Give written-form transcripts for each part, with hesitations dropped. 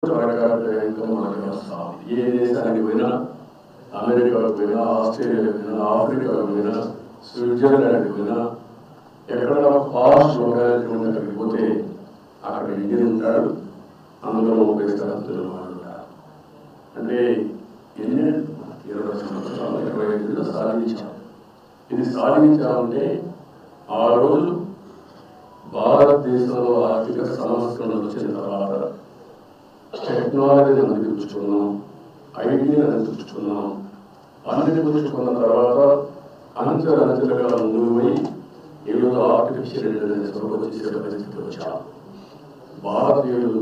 ఇంకా మనకి వస్తాం. ఏ దేశానికి పోయినా, అమెరికాకు పోయినా, ఆస్ట్రేలియాకు పోయినా, ఆఫ్రికాకు పోయినా, స్విట్జర్లాండ్కి పోయినా, ఎక్కడ ఫాస్ట్ లొకాలిటీ ఉంటే అక్కడికి పోతే అక్కడ ఇండియన్ ఉంటాడు, అందులో 30 శాతం తెలుగు వాళ్ళు ఉంటారు. అంటే ఎన్ని 20 సంవత్సరాలు 25 ఏళ్ళు సాధించాం. ఇది సాధించామంటే ఆ రోజు భారతదేశంలో ఆర్థిక సమస్యలు వచ్చిన తర్వాత టెక్నాలజీని అందిపుచ్చుకున్నాం, ఐటీని అందిపుచ్చుకున్నాం. అందిపుచ్చుకున్న తర్వాత అంచెలంచెలుగా ముందుకు పోయి ఈరోజు ఆర్టిఫిషియల్ ఇంటెలిజెన్స్ వచ్చేసే పరిస్థితి వచ్చాం. భారతీయులు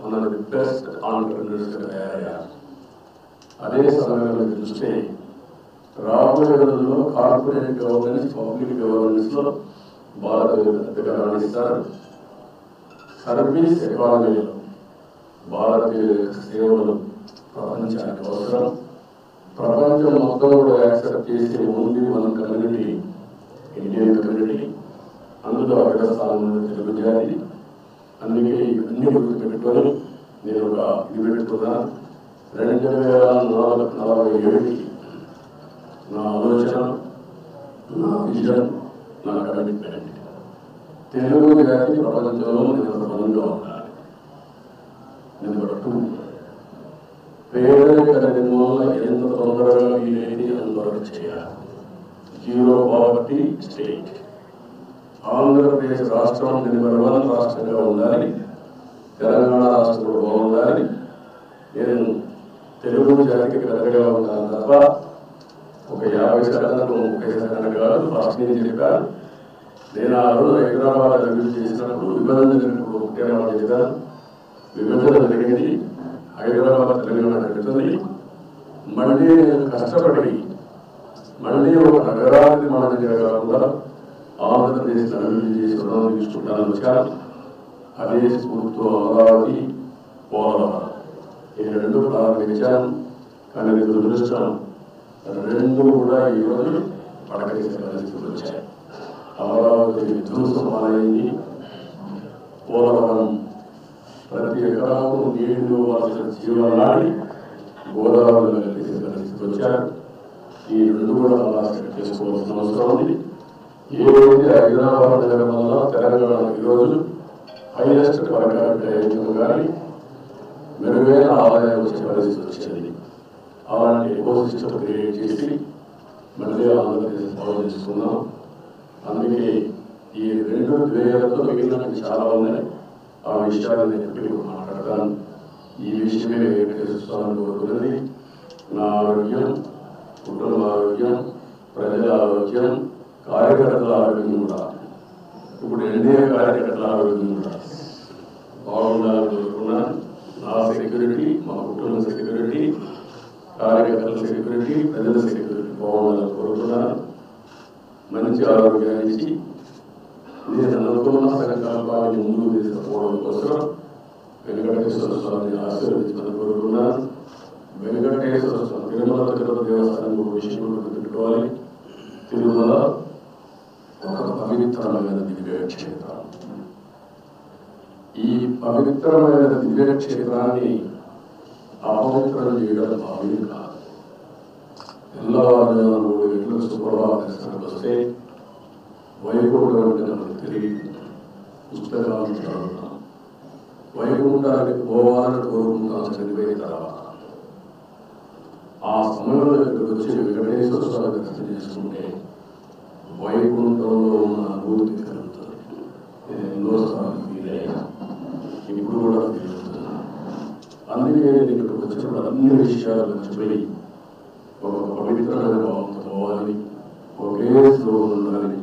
మన బెస్ట్ ఆంటర్ప్రెన్యూర్స్గా తయారయ్యారు. అదే సమయంలో చూస్తే రాబోయే రోజుల్లో కార్పొరేట్ గవర్నెన్స్, పబ్లిక్ గవర్నెన్స్లో భారతీయులు పెద్దగా రాణిస్తారు. సర్వీస్ ఎకానమీలో భారతీయ సేవలు ప్రపంచానికి అవసరం. ప్రపంచం మొత్తం కూడా యాక్సెప్ట్ చేసే ఓన్లీ మన కమ్యూనిటీ ఇండియన్ కమ్యూనిటీ, అందులో అగ్రస్థానంలో తెలుగు జాతి. అందుకే ఇవన్నీ గుర్తుపెట్టుకొని నేను ఒక ఇది పెట్టుకున్నాను. 2047కి నా ఆలోచన, నా విజన్, నా కమిట్మెంట్ తెలుగు జాతి ప్రపంచంలో నిలబడంగా ఉండాలి. నెంబర్ 2, పేదరిక నిర్మూలన ఎంత తొందరగా వీలైతే అంతవరకు చేయాలి. Zero poverty state. ఆంధ్రప్రదేశ్ రాష్ట్రం నెంబర్ 1 రాష్ట్రంగా ఉండాలి. తెలంగాణ రాష్ట్రం కూడా బాగుండాలి. నేను తెలుగు జాతికి పెద్దగా ఉంటాను తప్ప ఒక 50% 30% కాదు. ఫస్ట్ నేను చెప్పాను. నేను ఆ రోజు హైదరాబాద్ అభివృద్ధి చేసినప్పుడు విభజన జరిగినప్పుడు ఒకటే మాట చెప్పాను. విభజన జరిగింది, హైదరాబాద్ తెలంగాణ జరుగుతుంది. మళ్ళీ నేను కష్టపడి మళ్ళీ ఒక నగరానికి మన దగ్గర కాకుండా ఆంధ్రప్రదేశ్ అభివృద్ధి చేసి రుణం తీసుకుంటాను వచ్చాను. అదే స్ఫూర్తితో అమరావతి, పోలవరం ఈ 2 ప్రారంభించాను. కానీ దురదృష్టం 2 కూడా ఈరోజు పడకేసే పరిస్థితులు వచ్చాయి. అమరావతి విధ్వంసమైంది. పోలవరం ప్రతి ఎకరాకు నీళ్లు వాసిన జీవనాడి గోదావరిలో కలిసే పరిస్థితి వచ్చారు. ఈ 2 కూడా అలా సెట్ చేసుకోవాల్సిన అవసరం ఉంది. ఏదైతే హైదరాబాద్ నగరం వల్ల తెలంగాణ ఈరోజు హైయెస్ట్ పర్ క్యాపిటల్ ఇన్కమ్ కానీ మెరుగైన ఆదాయం వచ్చే పరిస్థితి వచ్చేది. అలాంటి ఎకోసిస్టమ్ క్రియేట్ చేసి మళ్ళీ ఆంధ్రప్రదేశ్ బాగు చేసుకున్నాం. అందుకే ఈ 2 ద్వేయాలతో మిగిలినవి చాలా ఉన్నాయి. ఆ విషయాలు నేను ఎప్పటికీ మాట్లాడతాను. ఈ విషయమే వెంకటేశ్వర కోరుకున్నది. నా ఆరోగ్యం, కుటుంబ ఆరోగ్యం, ప్రజల ఆరోగ్యం, కార్యకర్తల ఆరోగ్యం కూడా, ఇప్పుడు ఎన్డీఏ కార్యకర్తల ఆరోగ్యం కూడా బాగుండాలని కోరుకున్నాను. నా సెక్యూరిటీ, మా కుటుంబ సెక్యూరిటీ, కార్యకర్తల సెక్యూరిటీ, ప్రజల సెక్యూరిటీ బాగుండాలని కోరుకున్నాను. మంచి ఆరోగ్యాన్ని ఇచ్చి నేను అనుకున్న సంకల్పాన్ని ముందుకు తీసుకుపోవడం కోసం వెంకటేశ్వర స్వామిని ఆశీర్వదించాలని కోరుకున్నాను. వెంకటేశ్వర స్వామి తిరుమల తిరుపతి దేవస్థానం ఒక విషయం గుర్తుపెట్టుకోవాలి. తిరుమల ఒక పవిత్రమైన దివ్యక్షేత్రం. ఈ పవిత్రమైన దివ్యక్షేత్రాన్ని అపవిత్రం చేయడం భావ్యం కాదు. తెల్లవారుజామున 3 గంటలకు శుక్రవారం దర్శనానికి వస్తే వైకుంఠం అంటే మనకు తెలియదు. పుస్తకాలు చదువుతాం, వైకుంఠానికి పోవాలని కోరుకుంటాం చనిపోయిన తర్వాత. ఆ సమయంలో ఇక్కడికి వచ్చి వెంకటేశ్వర స్వామి దర్శనం చేసుకుంటే వైకుంఠంలో ఉన్న అనుభూతి కలుగుతుంది. నేను ఎన్నోసార్లు ఫీల్ అయ్యా, ఇప్పుడు కూడా ఫీల్ అవుతున్నాను. అందుకే నేను ఇక్కడికి వచ్చినప్పుడు అన్ని విషయాలు మర్చిపోయి ఒక పవిత్రమైన భావంతో పోవాలి, ఒకే శ్లోకం ఉండాలి.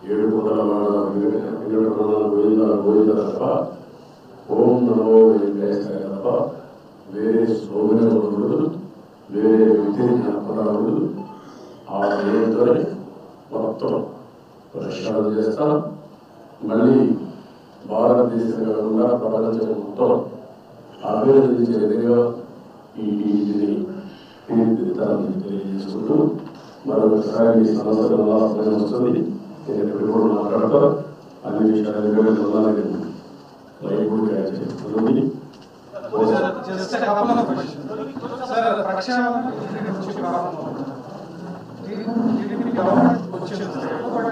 7 కొండలవాడ వెంకటరమణ గోవింద గోవింద తప్ప, ఓం నమో వెంకటేశాయ తప్ప వేరే శ్లోకమే ఉండకూడదు, వేరే విధిని జ్ఞాపకూడదు. ఆ దేవుడితోనే మొత్తం ప్రక్షాళన చేస్తాం. మళ్ళీ భారతదేశం కాకుండా ప్రపంచం మొత్తం అభివృద్ధి చేతిగా ఈ టీవీని తీర్చిదిద్దాలని తెలియజేసుకుంటూ మరొకసారి ఈ సంవత్సరం వస్తుంది. నేను ఎప్పుడు మాట్లాడతా అన్ని విషయాలు లైవ్ తయారు చేస్తుంది. Just a couple of questions. Sir, Raksha TDP government questions, but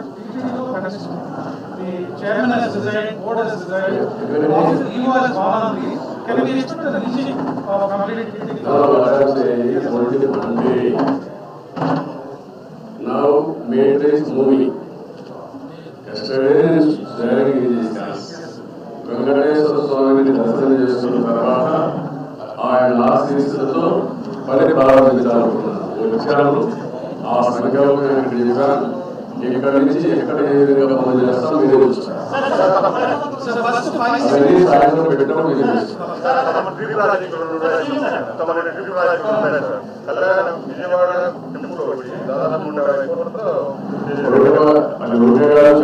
the chairman has resigned, board has resigned, he was gone on leave. Can we expect the releasing of complete TDP? No, what I say is only one day. Now made this movie. Yesterday is sharing this dance. Venkateswara స్వామిని దర్శనం చేసుకున్న తర్వాత ఆయన ఆశీస్సులతో పని ప్రారంభించాలనుకున్నాను. వచ్చాను, ఆ సంకల్పం చేశాను. ఇక్కడి నుంచి ఎక్కడ ఏ విధంగా పనులు చేస్తాం మీరే చూస్తారు. అవన్నీ సాయంత్రం పెట్టడం మీరే చూస్తారు.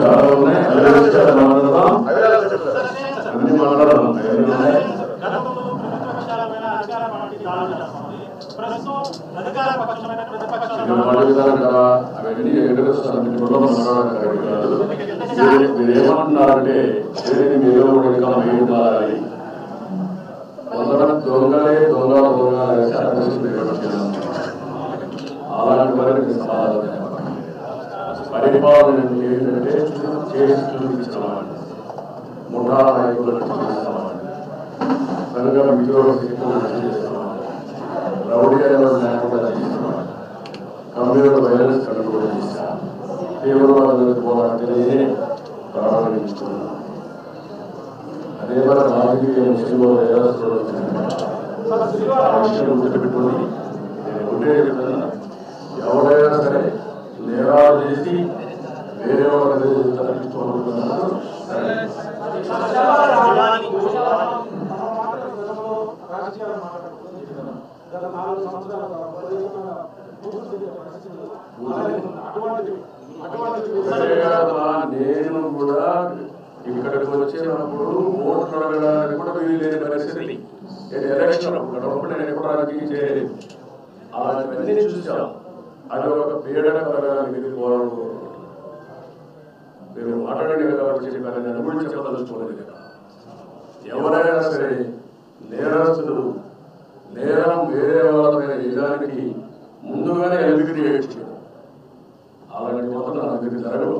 చాలా ఉన్నాయి, అన్ని మాట్లాడదాం. అవన్నీ మీరేమంటున్నారంటే మీరు ఇంకా మైండ్ మారాలి. కొందరు దొంగలే దొంగ దొంగ అలాంటి వారికి సమాధానం పరిపాలన ఏంటంటే చేసి చూపించిన వాడిని, ముఠా నాయకులను చూపిస్తామని, సంఘ మిత్రులను చేస్తున్నామని, రౌడీ లేకుండా చేస్తున్నామని, కమ్యూనల్ వైలెన్స్ కంట్రోల్ చేశాను, తీవ్రవాద పోరాటనే ప్రారంభించుకున్నాను. అదే మరి రాజకీయ ముస్లింలు నేరస్తులు ఆ విషయం గుర్తుపెట్టుకుని నేను ఉండే చెప్తున్నా, ఎవరైనా సరే నేరాలు చేసి వేరే వాళ్ళ తప్పించుకోనుకుంటున్నారు. నేను కూడా ఇక్కడికి వచ్చినప్పుడు ఓట్లు అడగడానికి కూడా వీలు లేని పరిస్థితి. ఎలక్షన్ అప్పుడు నేను ఎప్పుడు రాజకీయం చేయలేదు. అలాంటివన్నీ చూసాం. అది ఒక పీడకరగా మిగిలిపోవడం. మీరు మాట్లాడే కాబట్టి చెప్పాను, నేను కూడా చెప్పదలుచుకోలేదు కదా. ఎవరైనా సరే నేరస్తులు నేరం వేరే వాళ్ళ మీద వేయడానికి ముందుగానే ఎలిమి క్రియేట్ చేయడం, అలాంటి మొత్తం నా దగ్గర జరగదు.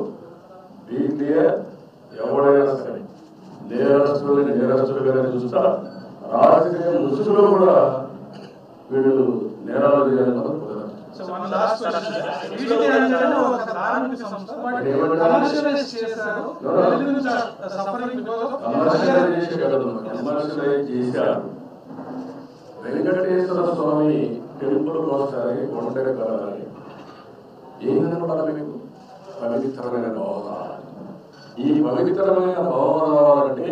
దీంట్లో ఎవరైనా సరే నేరస్తులని నేరస్తులుగానే చూస్తా. రాజకీయ ముసుగులో కూడా వీళ్ళు నేరాలు చేయాలని కుదరదు. వెంకటేశ్వర స్వామి టెంపుల్ వస్తాయి, కొండగా కలగాలి. ఏంటంటే మీకు పవిత్రమైన భావం రావాలి. ఈ పవిత్రమైన భావం రావాలంటే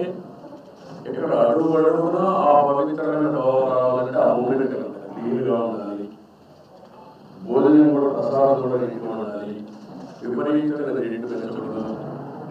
ఇక్కడ అడుగు అడుగున ఆ పవిత్రమైన భావం రావాలంటే ఆ మూమెంట్ కలగాలి, నీరుగా ఉండాలి, భోజనం కూడా ప్రసాదం కూడా నీట్గా ఉండాలి, విపరీతమైన నీటి పెంచకూడదు.